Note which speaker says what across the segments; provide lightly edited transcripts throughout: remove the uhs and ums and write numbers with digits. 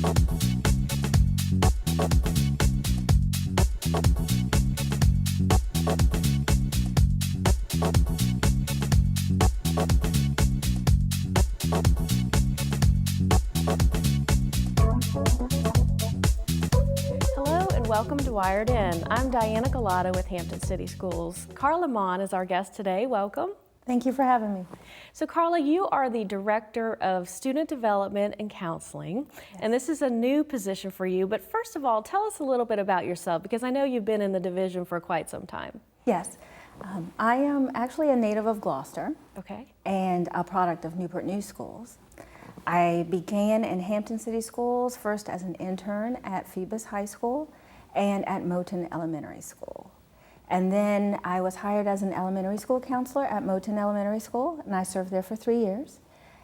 Speaker 1: Welcome to Wired In. I'm Diana Galata with Hampton City Schools. Carla Mahn is our guest today. Welcome.
Speaker 2: Thank you for having me.
Speaker 1: So Carla, you are the Director of Student Development and Counseling, and this is a new position for you. But first of all, tell us a little bit about yourself, because I know you've been in the division for quite some time.
Speaker 2: Yes. I am actually a native of Gloucester.
Speaker 1: Okay.
Speaker 2: And a product of Newport News Schools. I began in Hampton City Schools first as an intern at Phoebus High School and at Moton Elementary School. And then I was hired as an elementary school counselor at Moton Elementary School, and I served there for 3 years.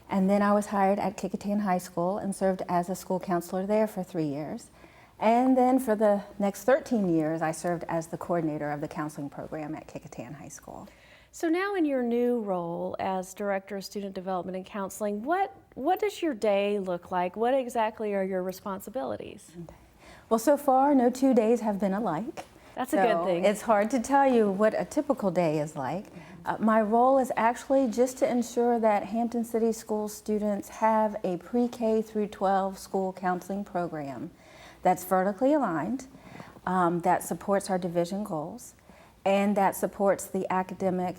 Speaker 2: And then I was hired at Kecoughtan High School and served as a school counselor there for 3 years. And then for the next 13 years, I served as the coordinator of the counseling program at Kecoughtan High School.
Speaker 1: So now in your new role as Director of Student Development and Counseling, what does your day look like? What exactly are your responsibilities?
Speaker 2: Okay. Well, so far, no 2 days have been alike.
Speaker 1: That's a good thing.
Speaker 2: It's hard to tell you what a typical day is like. My role is actually just to ensure that Hampton City Schools students have a pre-K through 12 school counseling program that's vertically aligned, that supports our division goals, and that supports the academic,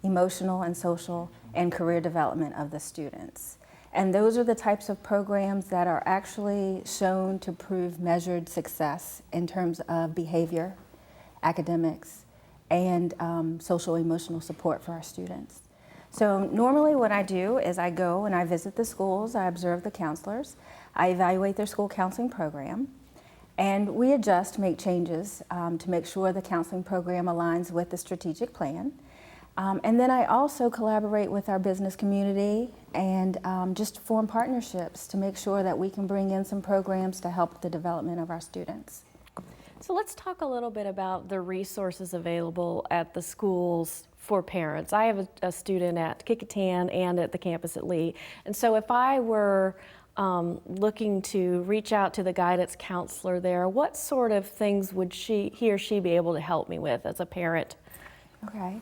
Speaker 2: emotional, and social and career development of the students. And those are the types of programs that are actually shown to prove measured success in terms of behavior, academics, and social emotional support for our students. So normally what I do is I go and I visit the schools, I observe the counselors, I evaluate their school counseling program, and we adjust, make changes to make sure the counseling program aligns with the strategic plan. And then I also collaborate with our business community and just form partnerships to make sure that we can bring in some programs to help the development of our students.
Speaker 1: So let's talk a little bit about the resources available at the schools for parents. I have a student at Kecoughtan and at the campus at Lee. And so if I were looking to reach out to the guidance counselor there, what sort of things would he or she be able to help me with as a parent?
Speaker 2: Okay.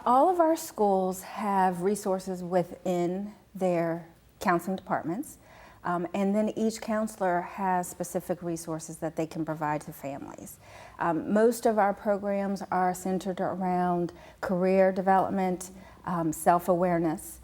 Speaker 2: All of our schools have resources within their counseling departments, and then each counselor has specific resources that they can provide to families. Most of our programs are centered around career development, self-awareness.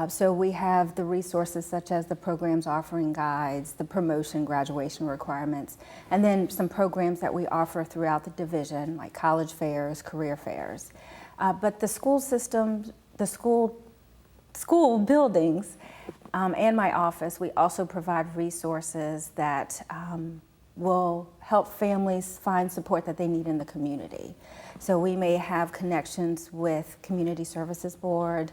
Speaker 2: So we have the resources such as the programs offering guides, the promotion graduation requirements, and then some programs that we offer throughout the division like college fairs, career fairs. But the school system, the school buildings, and my office, we also provide resources that will help families find support that they need in the community. So we may have connections with Community Services Board,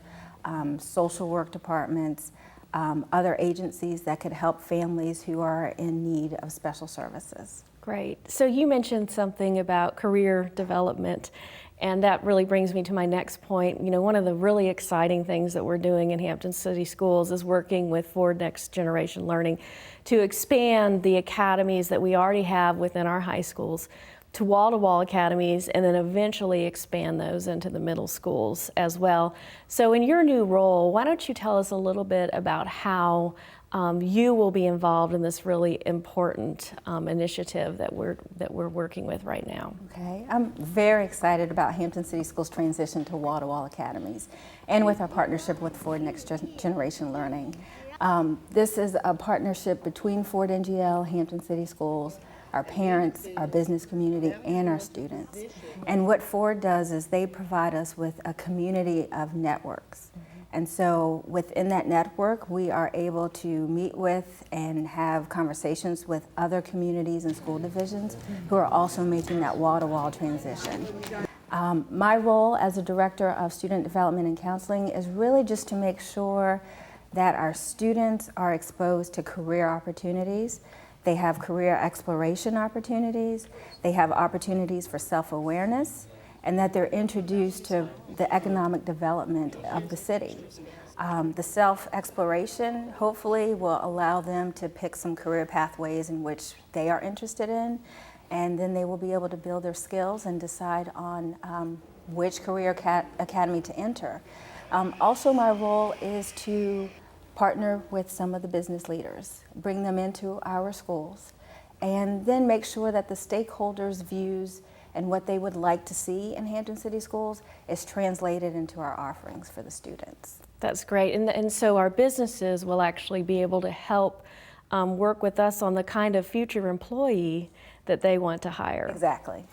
Speaker 2: social work departments, other agencies that could help families who are in need of special services.
Speaker 1: Great. So you mentioned something about career development, and that really brings me to my next point. You know, one of the really exciting things that we're doing in Hampton City Schools is working with Ford Next Generation Learning to expand the academies that we already have within our high schools to wall-to-wall academies, and then eventually expand those into the middle schools as well. So in your new role, why don't you tell us a little bit about how you will be involved in this really important initiative that we're working with right now.
Speaker 2: Okay, I'm very excited about Hampton City Schools' transition to wall-to-wall academies, and with our partnership with Ford Next Generation Learning. This is a partnership between Ford NGL, Hampton City Schools, our parents, our business community, and our students. And what Ford does is they provide us with a community of networks. And so within that network, we are able to meet with and have conversations with other communities and school divisions who are also making that wall-to-wall transition. My role as a Director of Student Development and Counseling is really just to make sure that our students are exposed to career opportunities. They have career exploration opportunities. They have opportunities for self-awareness, and that they're introduced to the economic development of the city. The self-exploration hopefully will allow them to pick some career pathways in which they are interested in, and then they will be able to build their skills and decide on which career academy to enter. Also, my role is to partner with some of the business leaders, bring them into our schools, and then make sure that the stakeholders' views and what they would like to see in Hampton City Schools is translated into our offerings for the students.
Speaker 1: That's great. And so our businesses will actually be able to help work with us on the kind of future employee that they want to hire.
Speaker 2: Exactly.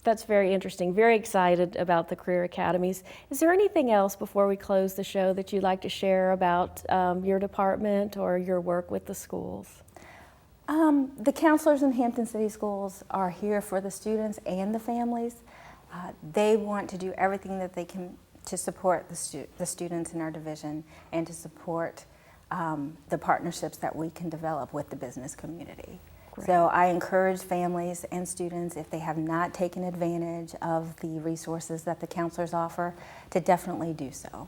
Speaker 1: That's very interesting. Very excited about the career academies. Is there anything else before we close the show that you'd like to share about your department or your work with the schools?
Speaker 2: The counselors in Hampton City Schools are here for the students and the families. They want to do everything that they can to support the students in our division and to support the partnerships that we can develop with the business community. Great. So I encourage families and students, if they have not taken advantage of the resources that the counselors offer, to definitely do so.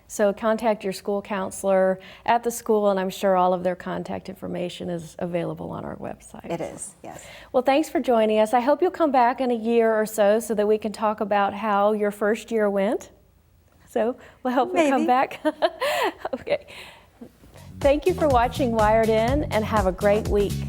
Speaker 1: So contact your school counselor at the school, and I'm sure all of their contact information is available on our website.
Speaker 2: It is, yes.
Speaker 1: Well, thanks for joining us. I hope you'll come back in a year or so that we can talk about how your first year went. So we'll help you come back. Okay. Thank you for watching Wired In, and have a great week.